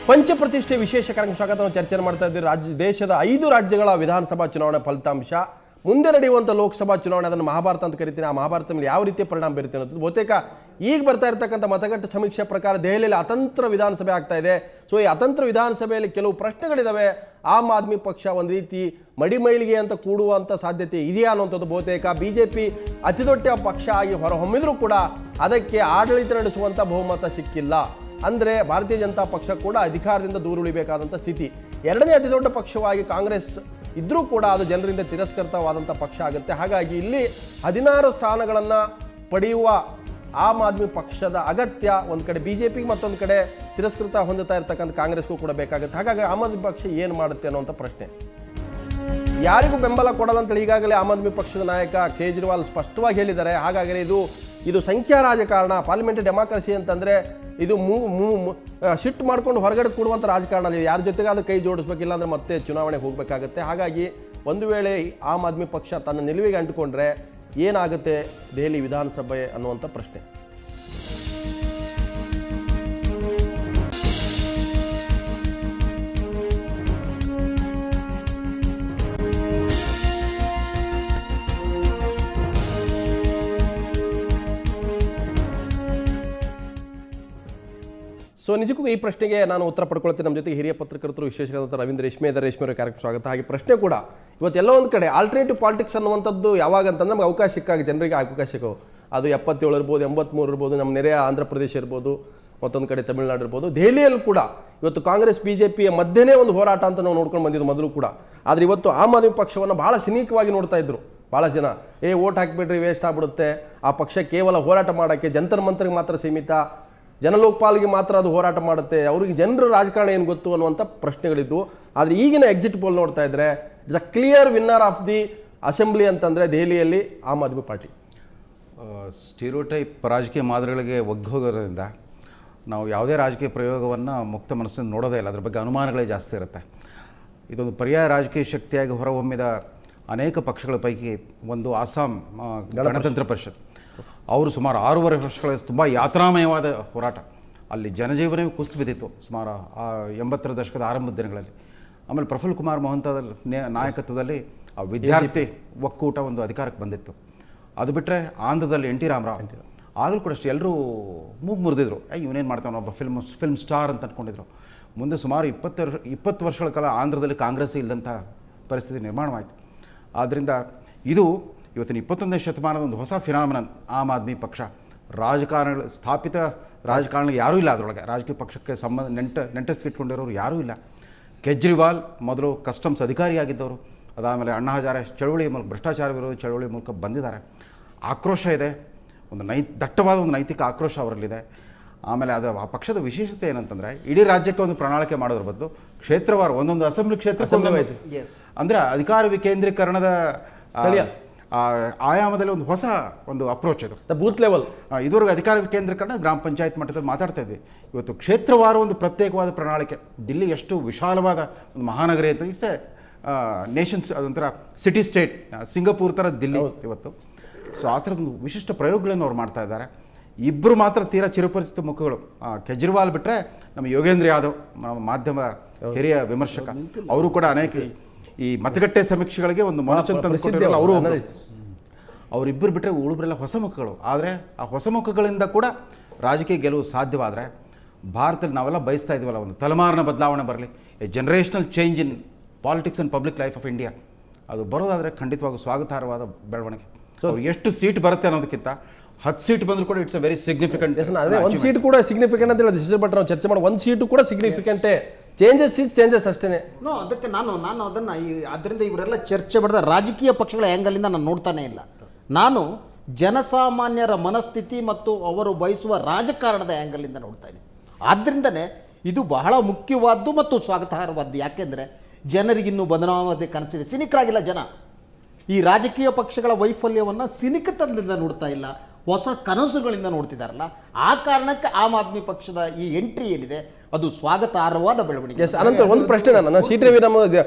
ಪಂಚಪ್ರತಿಷ್ಠೆ ವಿಶೇಷ ಕಾರ್ಯಕ್ರಮ ಸ್ವಾಗತವನ್ನು ಚರ್ಚೆ ಮಾಡ್ತಾ ಇದ್ದೀವಿ. ದೇಶದ 5 ರಾಜ್ಯಗಳ ವಿಧಾನಸಭಾ ಚುನಾವಣೆ ಫಲಿತಾಂಶ, ಮುಂದೆ ನಡೆಯುವಂಥ ಲೋಕಸಭಾ ಚುನಾವಣೆ, ಅದನ್ನು ಮಹಾಭಾರತ ಅಂತ ಕರಿತೀನಿ. ಆ ಮಹಾಭಾರತ ಮೇಲೆ ಯಾವ ರೀತಿಯ ಪರಿಣಾಮ ಬೀರುತ್ತೆ ಅನ್ನೋದು ಬಹುತೇಕ ಈಗ ಬರ್ತಾ ಇರತಕ್ಕಂಥ ಮತಗಟ್ಟೆ ಸಮೀಕ್ಷೆ ಪ್ರಕಾರ ದೆಹಲಿಯಲ್ಲಿ ಅತಂತ್ರ ವಿಧಾನಸಭೆ ಆಗ್ತಾ ಇದೆ. ಸೊ ಈ ಅತಂತ್ರ ವಿಧಾನಸಭೆಯಲ್ಲಿ ಕೆಲವು ಪ್ರಶ್ನೆಗಳಿದ್ದಾವೆ. ಆಮ್ ಆದ್ಮಿ ಪಕ್ಷ ಒಂದು ರೀತಿ ಮಡಿಮೈಲಿಗೆ ಅಂತ ಕೂಡುವಂಥ ಸಾಧ್ಯತೆ ಇದೆಯಾ ಅನ್ನುವಂಥದ್ದು ಬಹುತೇಕ ಬಿಜೆಪಿ ಅತಿದೊಡ್ಡ ಪಕ್ಷ ಆಗಿ ಹೊರಹೊಮ್ಮಿದ್ರೂ ಕೂಡ ಅದಕ್ಕೆ ಆಡಳಿತ ನಡೆಸುವಂಥ ಬಹುಮತ ಸಿಕ್ಕಿಲ್ಲ. ಅಂದರೆ ಭಾರತೀಯ ಜನತಾ ಪಕ್ಷ ಕೂಡ ಅಧಿಕಾರದಿಂದ ದೂರ ಉಳಿಬೇಕಾದಂಥ ಸ್ಥಿತಿ. ಎರಡನೇ ಅತಿ ದೊಡ್ಡ ಪಕ್ಷವಾಗಿ ಕಾಂಗ್ರೆಸ್ ಇದ್ರೂ ಕೂಡ ಅದು ಜನರಿಂದ ತಿರಸ್ಕೃತವಾದಂಥ ಪಕ್ಷ ಆಗುತ್ತೆ. ಹಾಗಾಗಿ ಇಲ್ಲಿ 16 ಸ್ಥಾನಗಳನ್ನು ಪಡೆಯುವ ಆಮ್ ಆದ್ಮಿ ಪಕ್ಷದ ಅಗತ್ಯ ಒಂದು ಕಡೆ ಬಿಜೆಪಿಗೆ, ಮತ್ತೊಂದು ಕಡೆ ತಿರಸ್ಕೃತ ಹೊಂದುತ್ತಾ ಇರ್ತಕ್ಕಂಥ ಕಾಂಗ್ರೆಸ್ಗೂ ಕೂಡ ಬೇಕಾಗುತ್ತೆ. ಹಾಗಾಗಿ ಆಮ್ ಆದ್ಮಿ ಪಕ್ಷ ಏನು ಮಾಡುತ್ತೆ ಅನ್ನೋಂಥ ಪ್ರಶ್ನೆ. ಯಾರಿಗೂ ಬೆಂಬಲ ಕೊಡಲ್ಲ ಅಂತೇಳಿ ಈಗಾಗಲೇ ಆಮ್ ಆದ್ಮಿ ಪಕ್ಷದ ನಾಯಕ ಕೇಜ್ರಿವಾಲ್ ಸ್ಪಷ್ಟವಾಗಿ ಹೇಳಿದ್ದಾರೆ. ಹಾಗಾಗಿ ಇದು ಸಂಖ್ಯಾ ರಾಜಕಾರಣ, ಪಾರ್ಲಿಮೆಂಟರಿ ಡೆಮಾಕ್ರಸಿ ಅಂತಂದರೆ ಇದು ಶಿಫ್ಟ್ ಮಾಡ್ಕೊಂಡು ಹೊರಗಡೆ ಕೊಡುವಂಥ ರಾಜಕಾರಣ. ಯಾರ ಜೊತೆಗಾದ್ರೂ ಕೈ ಜೋಡಿಸ್ಬೇಕಿಲ್ಲ ಅಂದರೆ ಮತ್ತೆ ಚುನಾವಣೆಗೆ ಹೋಗಬೇಕಾಗುತ್ತೆ. ಹಾಗಾಗಿ ಒಂದು ವೇಳೆ ಆಮ್ ಆದ್ಮಿ ಪಕ್ಷ ತನ್ನ ನಿಲುವಿಗೆ ಅಂಟಿಕೊಂಡ್ರೆ ಏನಾಗುತ್ತೆ ದೆಹಲಿ ವಿಧಾನಸಭೆ ಅನ್ನುವಂಥ ಪ್ರಶ್ನೆ. ಸೊ ನಿಜಕ್ಕೂ ಈ ಪ್ರಶ್ನೆಗೆ ನಾನು ಉತ್ತರ ಪಡ್ಕೊಳ್ತೀನಿ. ನಮ್ಮ ಜೊತೆಗೆ ಹಿರಿಯ ಪತ್ರಕರ್ತರು ವಿಶೇಷವಾದಂಥ ರವೀಂದ್ರ ರೇಷ್ಮೆ ಅವರ ಕಾರ್ಯಕ್ರಮ ಸ್ವಾಗತ. ಹಾಗೆ ಪ್ರಶ್ನೆ ಕೂಡ ಇವತ್ತೆಲ್ಲ ಒಂದು ಕಡೆ ಆಲ್ಟರ್ನೇಟಿವ್ ಪಾಲಿಟಿಕ್ಸ್ ಅನ್ನುವಂಥದ್ದು ಯಾವಾಗ ಅಂತಂದ್ರೆ ನಮ್ಗೆ ಅವಕಾಶ ಸಿಕ್ಕಾಗ ಜನರಿಗೆ ಅವಕಾಶ ಸಿಕ್ಕವು. ಅದು 77 ಇರ್ಬೋದು, 83 ಇರ್ಬೋದು, ನಮ್ಮ ನೆರೆಯ ಆಂಧ್ರ ಪ್ರದೇಶ ಇರ್ಬೋದು, ಮತ್ತೊಂದು ಕಡೆ ತಮಿಳುನಾಡು ಇರ್ಬೋದು. ದೆಹಲಿಯಲ್ಲಿ ಕೂಡ ಇವತ್ತು ಕಾಂಗ್ರೆಸ್ ಬಿಜೆಪಿಯ ಮಧ್ಯೆನೇ ಒಂದು ಹೋರಾಟ ಅಂತ ನಾವು ನೋಡ್ಕೊಂಡು ಬಂದಿದ್ದು ಮೊದಲು ಕೂಡ. ಆದರೆ ಇವತ್ತು ಆಮ್ ಆದ್ಮಿ ಪಕ್ಷವನ್ನು ಭಾಳ ಸಿನಿಕವಾಗಿ ನೋಡ್ತಾ ಇದ್ರು ಭಾಳ ಜನ. ಓಟ್ ಹಾಕಿಬಿಟ್ರಿ ವೇಸ್ಟ್ ಆಗ್ಬಿಡುತ್ತೆ, ಆ ಪಕ್ಷ ಕೇವಲ ಹೋರಾಟ ಮಾಡೋಕ್ಕೆ ಜಂತರ್ ಮಂತರ್ಗೆ ಮಾತ್ರ ಸೀಮಿತ, ಜನಲೋಕಪಾಲಿಗೆ ಮಾತ್ರ ಅದು ಹೋರಾಟ ಮಾಡುತ್ತೆ, ಅವ್ರಿಗೆ ಜನರ ರಾಜಕಾರಣ ಏನು ಗೊತ್ತು ಅನ್ನುವಂಥ ಪ್ರಶ್ನೆಗಳಿದ್ವು. ಆದರೆ ಈಗಿನ ಎಕ್ಸಿಟ್ ಪೋಲ್ ನೋಡ್ತಾ ಇದ್ರೆ it's a clear winner of the assembly ಅಂತಂದರೆ ದೆಹಲಿಯಲ್ಲಿ ಆಮ್ ಆದ್ಮಿ ಪಾರ್ಟಿ. ಸ್ಟೀರಿಯೋಟೈಪ್ ರಾಜಕೀಯ ಮಾದರಿಗಳಿಗೆ ಒಗ್ಗೋಗೋದ್ರಿಂದ ನಾವು ಯಾವುದೇ ರಾಜಕೀಯ ಪ್ರಯೋಗವನ್ನು ಮುಕ್ತ ಮನಸ್ಸಿನಿಂದ ನೋಡೋದೇ ಇಲ್ಲ, ಅದ್ರ ಬಗ್ಗೆ ಅನುಮಾನಗಳೇ ಜಾಸ್ತಿ ಇರುತ್ತೆ. ಇದೊಂದು ಪರ್ಯಾಯ ರಾಜಕೀಯ ಶಕ್ತಿಯಾಗಿ ಹೊರಹೊಮ್ಮಿದ ಅನೇಕ ಪಕ್ಷಗಳ ಪೈಕಿ ಒಂದು ಅಸ್ಸಾಂ ಗಣತಂತ್ರ ಪರಿಷತ್. ಅವರು ಸುಮಾರು 6.5 ವರ್ಷಗಳ ತುಂಬ ಯಾತ್ರಾಮಯವಾದ ಹೋರಾಟ. ಅಲ್ಲಿ ಜನಜೀವನವೇ ಕುಸಿದು ಬಿದ್ದಿತ್ತು ಸುಮಾರು 80ರ ದಶಕದ ಆರಂಭದ ದಿನಗಳಲ್ಲಿ. ಆಮೇಲೆ ಪ್ರಫುಲ್ ಕುಮಾರ್ ಮೊಹಂತದ ನಾಯಕತ್ವದಲ್ಲಿ ಆ ವಿದ್ಯಾರ್ಥಿ ಒಕ್ಕೂಟ ಒಂದು ಅಧಿಕಾರಕ್ಕೆ ಬಂದಿತ್ತು. ಅದು ಬಿಟ್ಟರೆ ಆಂಧ್ರದಲ್ಲಿ NT ರಾಮರಾವ್, ಆಗಲೂ ಕೂಡ ಅಷ್ಟೇ ಎಲ್ಲರೂ ಮೂಗು ಮುರಿದಿದ್ರು, ಇವನೇನು ಮಾಡ್ತಾನೆ ಒಬ್ಬ ಫಿಲ್ಮ್ ಸ್ಟಾರ್ ಅಂತ ಅಂದ್ಕೊಂಡಿದ್ರು. ಮುಂದೆ ಸುಮಾರು 20 ವರ್ಷಗಳ ಕಾಲ ಆಂಧ್ರದಲ್ಲಿ ಕಾಂಗ್ರೆಸ್ ಇಲ್ಲದಂಥ ಪರಿಸ್ಥಿತಿ ನಿರ್ಮಾಣವಾಯಿತು. ಆದ್ದರಿಂದ ಇದು ಇವತ್ತಿನ 21ನೇ ಶತಮಾನದ ಒಂದು ಹೊಸ ಫಿನಾಮಿನನ್. ಆಮ್ ಆದ್ಮಿ ಪಕ್ಷ ರಾಜಕಾರಣಗಳು ಸ್ಥಾಪಿತ ರಾಜಕಾರಣಿಗೆ ಯಾರೂ ಇಲ್ಲ, ಅದರೊಳಗೆ ರಾಜಕೀಯ ಪಕ್ಷಕ್ಕೆ ನೆಂಟಸ್ಕಿಟ್ಕೊಂಡಿರೋರು ಯಾರೂ ಇಲ್ಲ. ಕೇಜ್ರಿವಾಲ್ ಮೊದಲು ಕಸ್ಟಮ್ಸ್ ಅಧಿಕಾರಿಯಾಗಿದ್ದವರು, ಅದಾದಮೇಲೆ ಅಣ್ಣಾ ಹಜಾರೆ ಚಳವಳಿ ಮೂಲಕ, ಭ್ರಷ್ಟಾಚಾರ ವಿರೋಧಿ ಚಳವಳಿ ಮೂಲಕ ಬಂದಿದ್ದಾರೆ. ಆಕ್ರೋಶ ಇದೆ, ಒಂದು ದಟ್ಟವಾದ ಒಂದು ನೈತಿಕ ಆಕ್ರೋಶ ಅವರಲ್ಲಿದೆ. ಆಮೇಲೆ ಅದು ಆ ಪಕ್ಷದ ವಿಶೇಷತೆ ಏನಂತಂದರೆ ಇಡೀ ರಾಜ್ಯಕ್ಕೆ ಒಂದು ಪ್ರಣಾಳಿಕೆ ಮಾಡೋದ್ರ ಬದಲು ಕ್ಷೇತ್ರವಾರ ಒಂದೊಂದು ಅಸೆಂಬ್ಲಿ ಕ್ಷೇತ್ರ ಅಂದರೆ ಅಧಿಕಾರ ವಿಕೇಂದ್ರೀಕರಣದ ಆಯಾಮದಲ್ಲಿ ಒಂದು ಹೊಸ ಒಂದು ಅಪ್ರೋಚ್ ಇದು. ಬೂತ್ ಲೆವೆಲ್ ಇದುವರೆಗೂ ಅಧಿಕಾರ ವಿಕೇಂದ್ರೀಕರಣ ಗ್ರಾಮ ಪಂಚಾಯತ್ ಮಟ್ಟದಲ್ಲಿ ಮಾತಾಡ್ತಾ ಇದ್ವಿ. ಇವತ್ತು ಕ್ಷೇತ್ರವಾರ ಒಂದು ಪ್ರತ್ಯೇಕವಾದ ಪ್ರಣಾಳಿಕೆ. ದಿಲ್ಲಿ ಎಷ್ಟು ವಿಶಾಲವಾದ ಒಂದು ಮಹಾನಗರಿ ಅಂತ, ಇಟ್ಸ್ ನೇಷನ್ಸ್, ಅದೊಂಥರ ಸಿಟಿ ಸ್ಟೇಟ್, ಸಿಂಗಪೂರ್ ಥರ ದಿಲ್ಲಿ ಇವತ್ತು. ಸೊ ಆ ಥರದೊಂದು ವಿಶಿಷ್ಟ ಪ್ರಯೋಗಗಳನ್ನು ಅವ್ರು ಮಾಡ್ತಾ ಇದ್ದಾರೆ. ಇಬ್ಬರು ಮಾತ್ರ ತೀರಾ ಚಿರಪರಿಚಿತ ಮುಖಗಳು. ಕೇಜ್ರಿವಾಲ್ ಬಿಟ್ಟರೆ ನಮ್ಮ ಯೋಗೇಂದ್ರ ಯಾದವ್, ನಮ್ಮ ಮಾಧ್ಯಮ ಹಿರಿಯ ವಿಮರ್ಶಕ, ಅವರು ಕೂಡ ಅನೇಕ ಈ ಮತಗಟ್ಟೆ ಸಮೀಕ್ಷೆಗಳಿಗೆ ಒಂದು ಮನೋಚನ್ ತಂದುಕೊಟ್ಟಿರಲ್ಲ ಅವರು. ಅವರಿಬ್ಬರು ಬಿಟ್ಟರೆ ಉಳಿಬ್ರೆಲ್ಲ ಹೊಸ ಮುಖಗಳು. ಆದರೆ ಆ ಹೊಸ ಮುಖಗಳಿಂದ ಕೂಡ ರಾಜಕೀಯ ಗೆಲುವು ಸಾಧ್ಯವಾದರೆ ಭಾರತದಲ್ಲಿ ನಾವೆಲ್ಲ ಬಯಸ್ತಾ ಇದ್ದೀವಲ್ಲ, ಒಂದು ತಲೆಮಾರಿನ ಬದಲಾವಣೆ ಬರಲಿ, A generational change in politics and public life of India, ಅದು ಬರೋದಾದರೆ ಖಂಡಿತವಾಗೂ ಸ್ವಾಗತಾರ್ಹವಾದ ಬೆಳವಣಿಗೆ. ಅವ್ರು ಎಷ್ಟು ಸೀಟ್ ಬರುತ್ತೆ ಅನ್ನೋದಕ್ಕಿಂತ 10 ಸೀಟ್ ಬಂದರೂ ಕೂಡ ಇಟ್ಸ್ ಅ ವೆರಿ ಸಿಗ್ನಿಫಿಕೆಂಟ್. ಒಂದು ಸೀಟ್ ಕೂಡ ಸಿಗ್ನಿಫಿಕೆಂಟ್ ಅಂತ ಹೇಳಿದ್ರೆ ಬಟ್ ನಾವು ಚರ್ಚೆ ಮಾಡಿ ಒಂದು ಸೀಟು ಕೂಡ ಸಿಗ್ನಿಫಿಕೆಂಟೇ. ಚೇಂಜಸ್ ಅಷ್ಟೇ. ಅದಕ್ಕೆ ನಾನು ಅದನ್ನು ಅದರಿಂದ ಇವರೆಲ್ಲ ಚರ್ಚೆ ಮಾಡಿದ ರಾಜಕೀಯ ಪಕ್ಷಗಳ ಆ್ಯಂಗಲಿಂದ ನಾನು ನೋಡ್ತಾನೆ ಇಲ್ಲ. ನಾನು ಜನಸಾಮಾನ್ಯರ ಮನಸ್ಥಿತಿ ಮತ್ತು ಅವರು ಬಯಸುವ ರಾಜಕಾರಣದ ಆ್ಯಂಗಲಿಂದ ನೋಡ್ತಾ ಇದ್ದೀನಿ. ಆದ್ದರಿಂದನೇ ಇದು ಬಹಳ ಮುಖ್ಯವಾದ್ದು ಮತ್ತು ಸ್ವಾಗತಾರ್ಹವಾದ್ದು. ಯಾಕೆಂದರೆ ಜನರಿಗಿನ್ನೂ ಬದಲಾವಣೆ ಕನಸಿದೆ. ಸಿನಿಕರಾಗಿಲ್ಲ ಜನ. ಈ ರಾಜಕೀಯ ಪಕ್ಷಗಳ ವೈಫಲ್ಯವನ್ನು ಸಿನಿಕತನದಿಂದ ನೋಡ್ತಾ ಇಲ್ಲ, ಹೊಸ ಕನಸುಗಳಿಂದ ನೋಡ್ತಿದ್ದಾರಲ್ಲ. ಆ ಕಾರಣಕ್ಕೆ ಆಮ್ ಆದ್ಮಿ ಪಕ್ಷದ ಈ ಎಂಟ್ರಿ ಏನಿದೆ ಅದು ಸ್ವಾಗತಾರ್ಹವಾದ ಬೆಳವಣಿಗೆ. ಅನಂತರ ಒಂದು ಪ್ರಶ್ನೆ, ನನ್ನ ಸಿ ಟಿ ರವಿ ನಮ್ಮ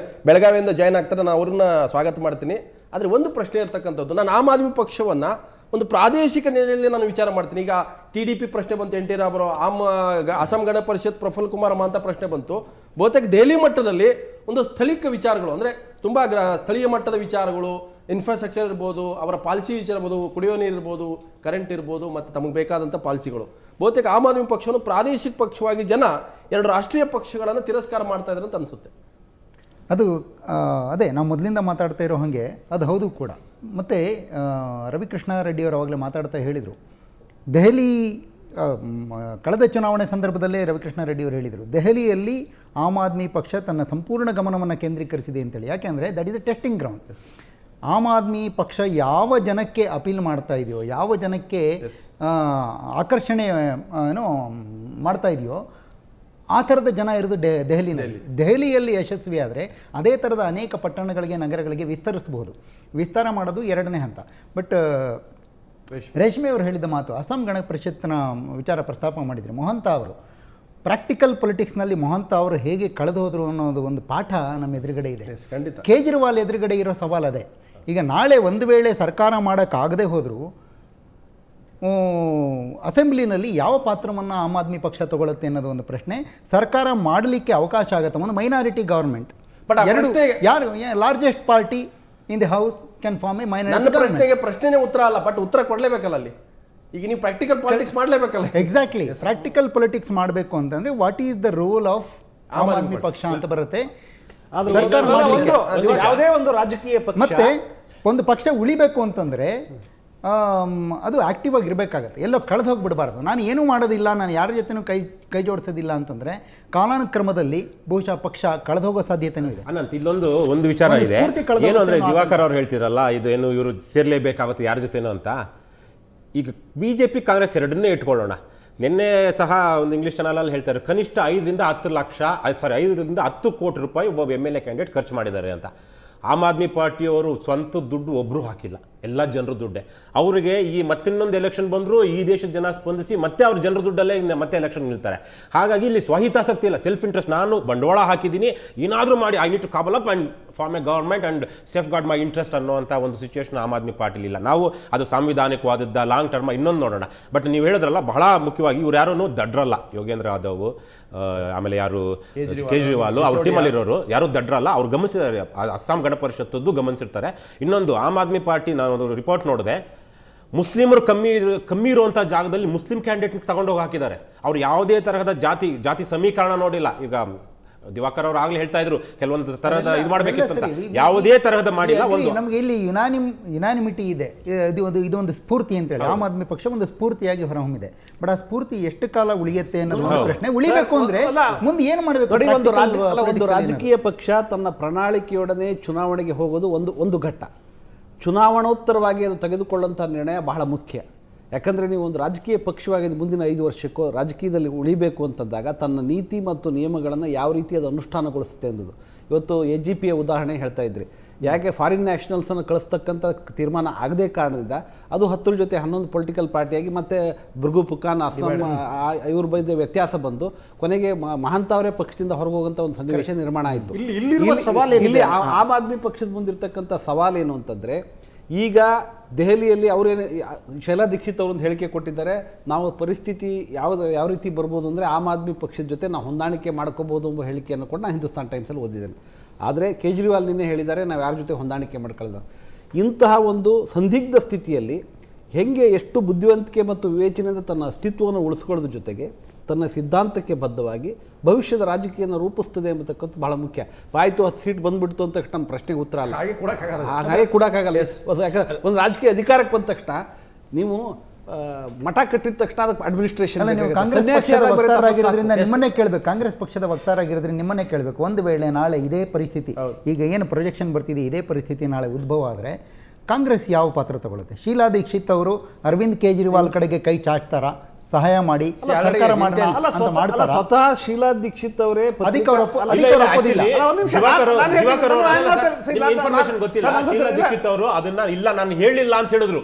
ಬೆಳಗಾವಿಯಿಂದ ಜಾಯ್ನ್ ಆಗ್ತಾರೆ, ನಾನು ಅವ್ರನ್ನ ಸ್ವಾಗತ ಮಾಡ್ತೀನಿ. ಆದರೆ ಒಂದು ಪ್ರಶ್ನೆ ಇರ್ತಕ್ಕಂಥದ್ದು, ನಾನು ಆಮ್ ಆದ್ಮಿ ಪಕ್ಷವನ್ನು ಒಂದು ಪ್ರಾದೇಶಿಕ ನೆಲೆಯಲ್ಲಿ ನಾನು ವಿಚಾರ ಮಾಡ್ತೀನಿ. ಈಗ TDP ಪ್ರಶ್ನೆ ಬಂತು, ಎನ್ ಟಿ ರಾಮರಾವ್, ಅಸ್ಸಾಂ ಗಣ ಪರಿಷತ್ ಪ್ರಫುಲ್ ಕುಮಾರ್ ಅಂತ ಪ್ರಶ್ನೆ ಬಂತು. ಬಹುತೇಕ ದೆಹಲಿ ಮಟ್ಟದಲ್ಲಿ ಒಂದು ಸ್ಥಳೀಯ ವಿಚಾರಗಳು, ಅಂದರೆ ತುಂಬ ಸ್ಥಳೀಯ ಮಟ್ಟದ ವಿಚಾರಗಳು, ಇನ್ಫ್ರಾಸ್ಟ್ರಕ್ಚರ್ ಇರ್ಬೋದು, ಅವರ ಪಾಲಿಸಿ ವಿಚಾರ ಇರ್ಬೋದು, ಕುಡಿಯೋ ನೀರು ಇರ್ಬೋದು, ಕರೆಂಟ್ ಇರ್ಬೋದು, ಮತ್ತು ತಮಗೆ ಬೇಕಾದಂಥ ಪಾಲಿಸಿಗಳು. ಬಹುತೇಕ ಆಮ್ ಆದ್ಮಿ ಪಕ್ಷವನ್ನು ಪ್ರಾದೇಶಿಕ ಪಕ್ಷವಾಗಿ ಜನ ಎರಡು ರಾಷ್ಟ್ರೀಯ ಪಕ್ಷಗಳನ್ನು ತಿರಸ್ಕಾರ ಮಾಡ್ತಾ ಇದ್ದಾರೆ ಅಂತ ಅನಿಸುತ್ತೆ. ಅದು ಅದೇ ನಾವು ಮೊದಲಿಂದ ಮಾತಾಡ್ತಾ ಇರೋ ಹಾಗೆ ಅದು ಹೌದು ಕೂಡ. ಮತ್ತು ರವಿಕೃಷ್ಣ ರೆಡ್ಡಿಯವರು ಅವಾಗಲೇ ಮಾತಾಡ್ತಾ ಹೇಳಿದರು, ದೆಹಲಿ ಕಳೆದ ಚುನಾವಣೆ ಸಂದರ್ಭದಲ್ಲೇ ರವಿಕೃಷ್ಣ ರೆಡ್ಡಿಯವರು ಹೇಳಿದರು, ದೆಹಲಿಯಲ್ಲಿ ಆಮ್ ಆದ್ಮಿ ಪಕ್ಷ ತನ್ನ ಸಂಪೂರ್ಣ ಗಮನವನ್ನು ಕೇಂದ್ರೀಕರಿಸಿದೆ ಅಂತೇಳಿ. ಯಾಕೆಂದರೆ that is a testing ground. Am Aadmi ಪಕ್ಷ ಯಾವ ಜನಕ್ಕೆ ಅಪೀಲ್ ಮಾಡ್ತಾ ಇದೆಯೋ, ಯಾವ ಜನಕ್ಕೆ ಆಕರ್ಷಣೆ ಏನೋ ಮಾಡ್ತಾ ಇದೆಯೋ ಆ ಥರದ ಜನ ಇರೋದು ದೆಹಲಿನಲ್ಲಿ. ದೆಹಲಿಯಲ್ಲಿ ಯಶಸ್ವಿ ಆದರೆ ಅದೇ ಥರದ ಅನೇಕ ಪಟ್ಟಣಗಳಿಗೆ, ನಗರಗಳಿಗೆ ವಿಸ್ತರಿಸಬಹುದು. ವಿಸ್ತಾರ ಮಾಡೋದು ಎರಡನೇ ಹಂತ. ಬಟ್ ರೇಷ್ಮೆ ಅವರು ಹೇಳಿದ ಮಾತು, ಅಸ್ಸಾಂ ಗಣ ಪರಿಷತ್ನ ವಿಚಾರ ಪ್ರಸ್ತಾಪ ಮಾಡಿದರೆ ಮೊಹಂತ ಅವರು, ಪ್ರಾಕ್ಟಿಕಲ್ ಪೊಲಿಟಿಕ್ಸ್ನಲ್ಲಿ ಮೊಹಂತ ಅವರು ಹೇಗೆ ಕಳೆದು ಹೋದರು ಅನ್ನೋದು ಒಂದು ಪಾಠ ನಮ್ಮ ಎದುರುಗಡೆ ಇದೆ. ಖಂಡಿತ. ಕೇಜ್ರಿವಾಲ್ ಎದುರುಗಡೆ ಇರೋ ಸವಾಲು ಅದೇ. ಈಗ ನಾಳೆ ಒಂದು ವೇಳೆ ಸರ್ಕಾರ ಮಾಡೋಕ್ಕಾಗದೇ ಹೋದರೂ ಅಸೆಂಬ್ಲಿನಲ್ಲಿ ಯಾವ ಪಾತ್ರವನ್ನು ಆಮ್ ಆದ್ಮಿ ಪಕ್ಷ ತಗೊಳುತ್ತೆ ಅನ್ನೋದು ಒಂದು ಪ್ರಶ್ನೆ. ಸರ್ಕಾರ ಮಾಡಲಿಕ್ಕೆ ಅವಕಾಶ ಆಗುತ್ತೆ. ಒಂದು ಮೈನಾರಿಟಿ ಗವರ್ಮೆಂಟ್, ಬಟ್ ಯಾರು largest party in the house can form a minority government. ಪ್ರಶ್ನೆನೇ ಉತ್ತರ ಅಲ್ಲ, ಬಟ್ ಉತ್ತರ ಕೊಡಲೇಬೇಕಲ್ಲ ಅಲ್ಲಿ. ಈಗ ನೀವು ಪ್ರಾಕ್ಟಿಕಲ್ ಪಾಲಿಟಿಕ್ಸ್ ಮಾಡಲೇಬೇಕಲ್ಲ. ಎಕ್ಸಾಕ್ಟ್ಲಿ, ಪ್ರಾಕ್ಟಿಕಲ್ ಪೊಲಿಟಿಕ್ಸ್ ಮಾಡಬೇಕು ಅಂತಂದ್ರೆ what is the role of Aam Aadmi ಪಕ್ಷ ಅಂತ ಬರುತ್ತೆ. ಯಾವುದೇ ಒಂದು ರಾಜಕೀಯ ಪಕ್ಷ ಮತ್ತೆ ಒಂದು ಪಕ್ಷ ಉಳಿಬೇಕು ಅಂತಂದ್ರೆ ಅದು ಆಕ್ಟಿವ್ ಆಗಿ ಇರಬೇಕಾಗತ್ತೆ. ಎಲ್ಲೋ ಕಳೆದು ಹೋಗಿಬಿಡಬಾರ್ದು. ನಾನು ಏನೂ ಮಾಡೋದಿಲ್ಲ, ನಾನು ಯಾರ ಜೊತೆನೂ ಕೈ ಜೋಡಿಸೋದಿಲ್ಲ ಅಂತಂದರೆ ಕಾಲಾನುಕ್ರಮದಲ್ಲಿ ಬಹುಶಃ ಪಕ್ಷ ಕಳೆದು ಹೋಗೋ ಸಾಧ್ಯತೆನೂ ಇದೆ. ಅನಂತ್, ಒಂದು ವಿಚಾರ ಇದೆ. ಏನು ಅಂದರೆ ದಿವಾಕರ್ ಅವ್ರು ಹೇಳ್ತಿರಲ್ಲ, ಇದು ಏನು ಇವರು ಸೇರ್ಲೇಬೇಕಾಗುತ್ತೆ ಯಾರ ಜೊತೆನೋ ಅಂತ. ಈಗ BJP ಕಾಂಗ್ರೆಸ್ ಎರಡನ್ನೇ ಇಟ್ಕೊಳ್ಳೋಣ. ನಿನ್ನೆ ಸಹ ಒಂದು ಇಂಗ್ಲೀಷ್ ಚಾನಲಲ್ಲಿ ಹೇಳ್ತಾರೆ, ಕನಿಷ್ಠ 5ರಿಂದ 10 ಕೋಟಿ ರೂಪಾಯಿ ಒಬ್ಬ MLA ಕ್ಯಾಂಡಿಡೇಟ್ ಖರ್ಚು ಮಾಡಿದ್ದಾರೆ ಅಂತ. ಆಮ್ ಆದ್ಮಿ ಪಾರ್ಟಿಯವರು ಸ್ವಂತ ದುಡ್ಡು ಒಬ್ಬರು ಹಾಕಿಲ್ಲ, ಎಲ್ಲ ಜನರ ದುಡ್ಡೇ. ಅವರಿಗೆ ಈ ಮತ್ತಿನ್ನೊಂದು ಎಲೆಕ್ಷನ್ ಬಂದರೂ ಈ ದೇಶದ ಜನ ಸ್ಪಂದಿಸಿ ಮತ್ತೆ ಅವ್ರ ಜನರ ದುಡ್ಡಲ್ಲೇ ಮತ್ತೆ ಎಲೆಕ್ಷನ್ ನಿಲ್ತಾರೆ. ಹಾಗಾಗಿ ಇಲ್ಲಿ ಸ್ವಹಿತಾಸಕ್ತಿ ಇಲ್ಲ, ಸೆಲ್ಫ್ ಇಂಟ್ರೆಸ್ಟ್. ನಾನು ಬಂಡವಾಳ ಹಾಕಿದ್ದೀನಿ, ಏನಾದರೂ ಮಾಡಿ I need to cobble up and form a government and safeguard my interest ಅನ್ನೋಂಥ ಒಂದು ಸಿಚುವೇಶನ್ ಆಮ್ ಆದ್ಮಿ ಪಾರ್ಟಿಲಿ ಇಲ್ಲ. ನಾವು ಅದು ಸಾಂವಿಧಾನಿಕವಾದದ್ದ, ಲಾಂಗ್ ಟರ್ಮ್ ಇನ್ನೊಂದು ನೋಡೋಣ. ಬಟ್ ನೀವು ಹೇಳಿದ್ರಲ್ಲ, ಬಹಳ ಮುಖ್ಯವಾಗಿ ಇವ್ರು ಯಾರೂ ದಡ್ರಲ್ಲ. ಯೋಗೇಂದ್ರ ಯಾದವ್, ಆಮೇಲೆ ಯಾರು ಕೇಜ್ರಿವಾಲ್, ಅವ್ರ ಟೀಮಲ್ಲಿರೋರು ಯಾರು ದಡ್ರಲ್ಲ. ಅವ್ರು ಗಮನಿಸಿದ್ದಾರೆ, ಅಸ್ಸಾಂ ಗಣ ಪರಿಷತ್ತದ್ದು ಗಮನಿಸಿರ್ತಾರೆ. ಇನ್ನೊಂದು, ಆಮ್ ಆದ್ಮಿ ಪಾರ್ಟಿ ನಾನು ಒಂದು ರಿಪೋರ್ಟ್ ನೋಡಿದೆ, ಮುಸ್ಲಿಮರು ಕಮ್ಮಿ ಇರುವಂಥ ಜಾಗದಲ್ಲಿ ಮುಸ್ಲಿಂ ಕ್ಯಾಂಡಿಡೇಟ್ ತಗೊಂಡೋಗಿ ಹಾಕಿದ್ದಾರೆ. ಅವ್ರು ಯಾವುದೇ ತರಹದ ಜಾತಿ ಸಮೀಕರಣ ನೋಡಿಲ್ಲ. ಈಗ ದಿವಾಕರ್ ಅವರು ಆಗ್ಲೇ ಹೇಳ್ತಾ ಇದ್ರು ಕೆಲವೊಂದು ತರಹದ ಇದು ಮಾಡಬೇಕಿತ್ತು ಅಂತ, ಯಾವುದೇ ತರಹದ ಮಾಡಿಲ್ಲ. ನಮಗೆ ಇಲ್ಲಿ ಯುನಾನಿಮಿಟಿ ಇದೆ. ಇದೊಂದು ಸ್ಫೂರ್ತಿ ಅಂತೇಳಿ ಆಮ್ ಆದ್ಮಿ ಪಕ್ಷ ಒಂದು ಸ್ಫೂರ್ತಿಯಾಗಿ ಹೊರಹೊಮ್ಮಿದೆ. ಬಟ್ ಆ ಸ್ಫೂರ್ತಿ ಎಷ್ಟು ಕಾಲ ಉಳಿಯುತ್ತೆ ಅನ್ನೋದು ಒಂದು ಪ್ರಶ್ನೆ. ಉಳಿಬೇಕು ಅಂದ್ರೆ ಮುಂದೆ ಏನು ಮಾಡಬೇಕು? ಒಂದು ರಾಜಕೀಯ ಪಕ್ಷ ತನ್ನ ಪ್ರಣಾಳಿಕೆಯೊಡನೆ ಚುನಾವಣೆಗೆ ಹೋಗೋದು ಒಂದು ಘಟ್ಟ. ಚುನಾವಣೋತ್ತರವಾಗಿ ಅದು ತೆಗೆದುಕೊಳ್ಳುವಂಥ ನಿರ್ಣಯ ಬಹಳ ಮುಖ್ಯ. ಯಾಕಂದರೆ ನೀವು ಒಂದು ರಾಜಕೀಯ ಪಕ್ಷವಾಗಿ ಮುಂದಿನ 5 ವರ್ಷಕ್ಕೂ ರಾಜಕೀಯದಲ್ಲಿ ಉಳಿಬೇಕು ಅಂತಂದಾಗ ತನ್ನ ನೀತಿ ಮತ್ತು ನಿಯಮಗಳನ್ನು ಯಾವ ರೀತಿ ಅದು ಅನುಷ್ಠಾನಗೊಳಿಸುತ್ತೆ ಅನ್ನೋದು. ಇವತ್ತು AGPಯ ಉದಾಹರಣೆ ಹೇಳ್ತಾ ಇದ್ರಿ. ಯಾಕೆ ಫಾರಿನ್ ನ್ಯಾಷನಲ್ಸನ್ನು ಕಳಿಸ್ತಕ್ಕಂಥ ತೀರ್ಮಾನ ಆಗದೇ ಕಾರಣದಿಂದ ಅದು 10 ಜೊತೆ 11 ಪೊಲಿಟಿಕಲ್ ಪಾರ್ಟಿಯಾಗಿ ಮತ್ತೆ ಭೃಗು ಪುಕಾನ್, ಅಸ್ಸಾಂ ಇವ್ರ ಬಗ್ಗೆ ವ್ಯತ್ಯಾಸ ಬಂದು ಕೊನೆಗೆ ಮಹಂತ ಅವರೇ ಪಕ್ಷದಿಂದ ಹೊರಗೆ ಹೋಗುವಂಥ ಒಂದು ಸನ್ನಿವೇಶ ನಿರ್ಮಾಣ ಆಯಿತು. ಇಲ್ಲಿ ಆಮ್ ಆದ್ಮಿ ಪಕ್ಷದ ಮುಂದಿರ್ತಕ್ಕಂಥ ಸವಾಲೇನು ಅಂತಂದರೆ, ಈಗ ದೆಹಲಿಯಲ್ಲಿ ಅವರೇನು ಶೈಲಾ ದೀಕ್ಷಿತ್ ಅವರೊಂದು ಹೇಳಿಕೆ ಕೊಟ್ಟಿದ್ದಾರೆ, ನಾವು ಪರಿಸ್ಥಿತಿ ಯಾವ ರೀತಿ ಬರ್ಬೋದು ಅಂದರೆ ಆಮ್ ಆದ್ಮಿ ಪಕ್ಷದ ಜೊತೆ ನಾವು ಹೊಂದಾಣಿಕೆ ಮಾಡ್ಕೋಬೋದು ಎಂಬ ಹೇಳಿಕೆಯನ್ನು ಕೂಡ ನಾನು ಹಿಂದೂಸ್ತಾನ್ ಟೈಮ್ಸಲ್ಲಿ ಓದಿದ್ದೇನೆ. ಆದರೆ ಕೇಜ್ರಿವಾಲ್ ನಿನ್ನೆ ಹೇಳಿದ್ದಾರೆ, ನಾವು ಯಾರ ಜೊತೆ ಹೊಂದಾಣಿಕೆ ಮಾಡ್ಕೊಳ್ಳೋದು. ಇಂತಹ ಒಂದು ಸಂದಿಗ್ಧ ಸ್ಥಿತಿಯಲ್ಲಿ ಹೇಗೆ ಎಷ್ಟು ಬುದ್ಧಿವಂತಿಕೆ ಮತ್ತು ವಿವೇಚನೆಯಿಂದ ತನ್ನ ಅಸ್ತಿತ್ವವನ್ನು ಉಳಿಸ್ಕೊಳ್ಳೋದ್ರ ಜೊತೆಗೆ ತನ್ನ ಸಿದ್ಧಾಂತಕ್ಕೆ ಬದ್ಧವಾಗಿ ಭವಿಷ್ಯದ ರಾಜಕೀಯನ ರೂಪಿಸ್ತದೆ ಎಂಬತಕ್ಕಂಥ ಬಹಳ ಮುಖ್ಯ. ಆಯಿತು 10 ಸೀಟ್ ಬಂದುಬಿಡ್ತು ಅಂತ ತಕ್ಷಣ ನಮ್ಮ ಪ್ರಶ್ನೆಗೆ ಉತ್ತರ ಅಲ್ಲ, ಹಾಗೆ ಕೊಡೋಕ್ಕಾಗಲ್ಲ. ಯಾಕಂದ್ರೆ ಒಂದು ರಾಜಕೀಯ ಅಧಿಕಾರಕ್ಕೆ ಬಂದ ತಕ್ಷಣ ನೀವು ಮಠ ಕಟ್ಟಿದ ತಕ್ಷಣ ಅದಕ್ಕೆ ಅಡ್ಮಿನಿಸ್ಟ್ರೇಷನ್. ಕಾಂಗ್ರೆಸ್ ಪಕ್ಷದ ವಕ್ತಾರರಾಗಿರೋದ್ರಿಂದ ನಿಮ್ಮನ್ನೇ ಕೇಳಬೇಕು. ಕಾಂಗ್ರೆಸ್ ಪಕ್ಷದ ವಕ್ತಾರರಾಗಿರೋದ್ರಿಂದ ನಿಮ್ಮನ್ನೇ ಕೇಳಬೇಕು. ಒಂದು ವೇಳೆ ನಾಳೆ ಇದೇ ಪರಿಸ್ಥಿತಿ, ಈಗ ಏನು ಪ್ರೊಜೆಕ್ಷನ್ ಬರ್ತಿದೆ, ಇದೇ ಪರಿಸ್ಥಿತಿ ನಾಳೆ ಉದ್ಭವ ಆದರೆ ಕಾಂಗ್ರೆಸ್ ಯಾವ ಪಾತ್ರ ತಗೊಳುತ್ತೆ? ಶೀಲಾ ದೀಕ್ಷಿತ್ ಅವರು ಅರವಿಂದ್ ಕೇಜ್ರಿವಾಲ್ ಕಡೆಗೆ ಕೈ ಚಾಚ್ತಾರಾ, ಸಹಾಯ ಮಾಡಿ ಸರ್ಕಾರ ಮಾಡ್ತಾರಾ? ಸ್ವತಃ ಶೀಲಾ ದೀಕ್ಷಿತ್ ಅವರೇ ಇನ್ಫಾರ್ಮೇಶನ್ ಗೊತ್ತಿಲ್ಲ. ಶೀಲಾ ದೀಕ್ಷಿತ್ ಅವರು ಅದನ್ನ ಇಲ್ಲ ನಾನು ಹೇಳಿಲ್ಲ ಅಂತ ಹೇಳಿದ್ರು.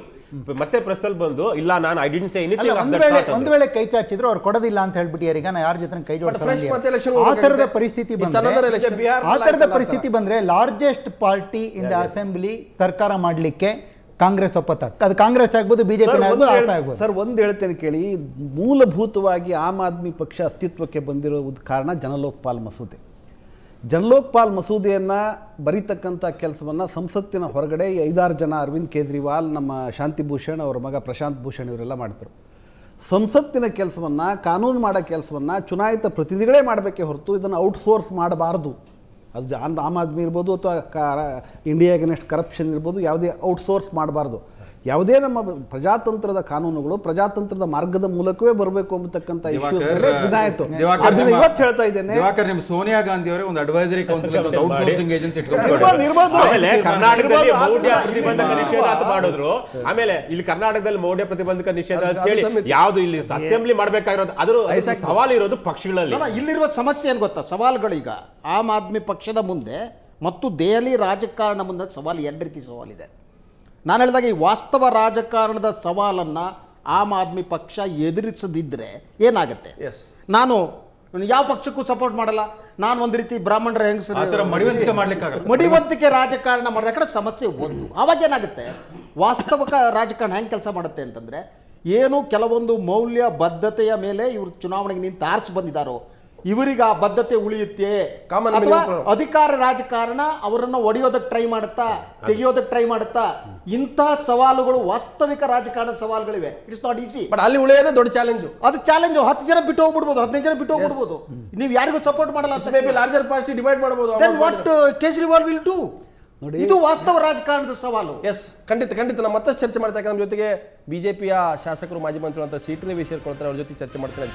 ಮತ್ತೆ ಪ್ರೆಸ್ ಅಲ್ಲಿ ಬಂದು ಇಲ್ಲ ನಾನು ಐ ಡಿಡ್ಂಟ್ ಸೇ ಅಲ್ಲ, ಎನಿಥಿಂಗ್ ಒಂದು ವೇಳೆ ಕೈ ಚಾಚಿದ್ರು ಅವ್ರು ಕೊಡೋದಿಲ್ಲ ಅಂತ ಹೇಳ್ಬಿಟ್ಟಿದ್ದಾರೆ. ಈಗ ನಾ ಯಾರ ಜೊತೆ ಕೈ fresh ಮತ್ತೆ election ಜೋಡಿಸಲ್ಲ. ಆ ಥರದ ಹೋಗ್ಬೇಕಾಗಿದೆ. ಪರಿಸ್ಥಿತಿ It's another ಬಂದ್ರೆ election. ಆ ಥರದ ಪರಿಸ್ಥಿತಿ ಬಂದ್ರೆ largest party in the assembly ಸರ್ಕಾರ ಮಾಡಲಿಕ್ಕೆ ಕಾಂಗ್ರೆಸ್ ಒಪ್ಪತ್ತ. ಅದು ಕಾಂಗ್ರೆಸ್ ಆಗ್ಬೋದು, ಬಿಜೆಪಿ ಆಗ್ಬೋದು, ಆಪ್ ಆಗ್ಬೋದು. ಸರ್ ಒಂದು ಹೇಳ್ತೇನೆ ಕೇಳಿ, ಮೂಲಭೂತವಾಗಿ ಆಮ್ ಆದ್ಮಿ ಪಕ್ಷ ಅಸ್ತಿತ್ವಕ್ಕೆ ಬಂದಿರೋದು ಕಾರಣ ಜನಲೋಕ್ಪಾಲ್ ಮಸೂದೆ. ಜನಲೋಕ್ಪಾಲ್ ಮಸೂದೆಯನ್ನು ಬರೀತಕ್ಕಂಥ ಕೆಲಸವನ್ನು ಸಂಸತ್ತಿನ ಹೊರಗಡೆ 5-6 ಜನ, ಅರವಿಂದ್ ಕೇಜ್ರಿವಾಲ್, ನಮ್ಮ ಶಾಂತಿಭೂಷಣ್, ಅವರ ಮಗ ಪ್ರಶಾಂತ್ ಭೂಷಣ್ ಇವರೆಲ್ಲ ಮಾಡ್ತಾರೆ. ಸಂಸತ್ತಿನ ಕೆಲಸವನ್ನು, ಕಾನೂನು ಮಾಡೋ ಕೆಲಸವನ್ನು ಚುನಾಯಿತ ಪ್ರತಿನಿಧಿಗಳೇ ಮಾಡಬೇಕೇ ಹೊರತು ಇದನ್ನು ಔಟ್ಸೋರ್ಸ್ ಮಾಡಬಾರ್ದು. ಅದು ಆಮ್ ಆದ್ಮಿ ಇರ್ಬೋದು ಅಥವಾ ಇಂಡಿಯಾ ಅಗೇನೆಸ್ಟ್ ಕರಪ್ಷನ್ ಇರ್ಬೋದು, ಯಾವುದೇ ಔಟ್ಸೋರ್ಸ್ ಮಾಡಬಾರ್ದು. ಯಾವುದೇ ನಮ್ಮ ಪ್ರಜಾತಂತ್ರದ ಕಾನೂನುಗಳು ಪ್ರಜಾತಂತ್ರದ ಮಾರ್ಗದ ಮೂಲಕವೇ ಬರಬೇಕು ಎಂಬತಕ್ಕಂಥ ಇಶ್ಯೂ ವಿನಾಯಿತು. ಅದನ್ನ ಇವತ್ತು ಹೇಳ್ತಾ ಇದ್ದೇನೆ. ದಿವಾಕರ್, ನಿಮ್ಮ ಸೋನಿಯಾ ಗಾಂಧಿ ಅವರೇ ಒಂದು ಅಡ್ವೈಸರಿ ಕೌನ್ಸಿಲ್ ಅಂತ ಔಟ್ಸೋರ್ಸಿಂಗ್ ಏಜೆನ್ಸಿ ಇರ್ಬೋದು. ಆಮೇಲೆ ಕರ್ನಾಟಕದಲ್ಲಿ ಮೌಢ್ಯ ಪ್ರತಿಬಂಧಕ ನಿಷೇಧ ಅಂತ ಮಾಡಿದ್ರು. ಆಮೇಲೆ ಇಲ್ಲಿ ಕರ್ನಾಟಕದಲ್ಲಿ ಮೌಢ್ಯ ಪ್ರತಿಬಂಧಕ ನಿಷೇಧ ಅಂತ ಹೇಳಿ ಯಾವ್ದು ಇಲ್ಲಿ ಅಸೆಂಬ್ಲಿ ಮಾಡ್ಬೇಕಾಗಿರೋದು ಅದ್ರ ಸವಾಲು ಇರೋದು ಪಕ್ಷಗಳಲ್ಲಿ. ಇಲ್ಲಿರುವ ಸಮಸ್ಯೆ ಏನು ಗೊತ್ತಾ? ಸವಾಲುಗಳೀಗ ಆಮ್ ಆದ್ಮಿ ಪಕ್ಷದ ಮುಂದೆ ಮತ್ತು ದೆಹಲಿ ರಾಜಕಾರಣ ಮುಂದೆ ಸವಾಲು 2 ರೀತಿ ಸವಾಲಿದೆ. ನಾನು ಹೇಳಿದಾಗ ಈ ವಾಸ್ತವ ರಾಜಕಾರಣದ ಸವಾಲನ್ನು ಆಮ್ ಆದ್ಮಿ ಪಕ್ಷ ಎದುರಿಸದಿದ್ದರೆ ಏನಾಗುತ್ತೆ? ನಾನು ಯಾವ ಪಕ್ಷಕ್ಕೂ ಸಪೋರ್ಟ್ ಮಾಡಲ್ಲ, ನಾನು ಒಂದು ರೀತಿ ಬ್ರಾಹ್ಮಣರ ಹೆಂಗಸರು ಮಡಿವಂತಿಕೆ ರಾಜಕಾರಣ ಮಾಡಿದ ಕಡೆ ಸಮಸ್ಯೆ ಒಂದು. ಅವಾಗ ಏನಾಗುತ್ತೆ? ವಾಸ್ತವಿಕ ರಾಜಕಾರಣ ಹೆಂಗೆ ಕೆಲಸ ಮಾಡುತ್ತೆ ಅಂತಂದರೆ, ಏನು ಕೆಲವೊಂದು ಮೌಲ್ಯ ಬದ್ಧತೆಯ ಮೇಲೆ ಇವರು ಚುನಾವಣೆಗೆ ನಿಂತು ಆರಿಸಿ ಬಂದಿದ್ದಾರೋ ಇವರಿಗೆ ಆ ಬದ್ಧತೆ ಉಳಿಯುತ್ತೆ. ಅಥವಾ ಅಧಿಕಾರ ರಾಜಕಾರಣ ಅವರನ್ನು ಒಡೆಯೋದಕ್ಕೆ ಟ್ರೈ ಮಾಡುತ್ತಾ, ತೆಗೆಯೋದಕ್ಕೆ ಟ್ರೈ ಮಾಡುತ್ತಾ, ಇಂತಹ ಸವಾಲುಗಳು ವಾಸ್ತವಿಕ ರಾಜಕಾರಣದ ಸವಾಲುಗಳಿವೆ. It's not easy. ಬಟ್ ಅಲ್ಲಿ ಉಳಿಯೋದೇ ದೊಡ್ಡ ಚಾಲೆಂಜ್. ಅದು ಚಾಲೆಂಜ್. 10 ಜನ ಬಿಟ್ಟು ಹೋಗ್ಬಿಡ್ಬೋದು, 15 ಜನ ಬಿಟ್ಟು ಹೋಗ್ಬಿಡ್ಬೋದು. ನೀವು ಯಾರಿಗೂ ಸಪೋರ್ಟ್ ಮಾಡಲ್ಲ, ಲಾರ್ಜರ್ ಪಾರ್ಟಿ ಡಿವೈಡ್ ಮಾಡಬಹುದು. Then what Kejriwal will do? ಇದು ವಾಸ್ತವ ರಾಜಕಾರಣದ ಸವಾಲು. ಖಂಡಿತ ನಾವು ಮತ್ತಷ್ಟು ಚರ್ಚೆ ಮಾಡ್ತಾ ನಮ್ಮ ಜೊತೆಗೆ ಬಿಜೆಪಿಯ ಶಾಸಕರು, ಮಾಜಿ ಮಂತ್ರಿಗಳು ಅಂತ CT ರವಿ ಸೇರ್ಕೊಳ್ತಾರೆ. ಅವ್ರ ಜೊತೆ ಚರ್ಚೆ ಮಾಡ್ತಾರೆ.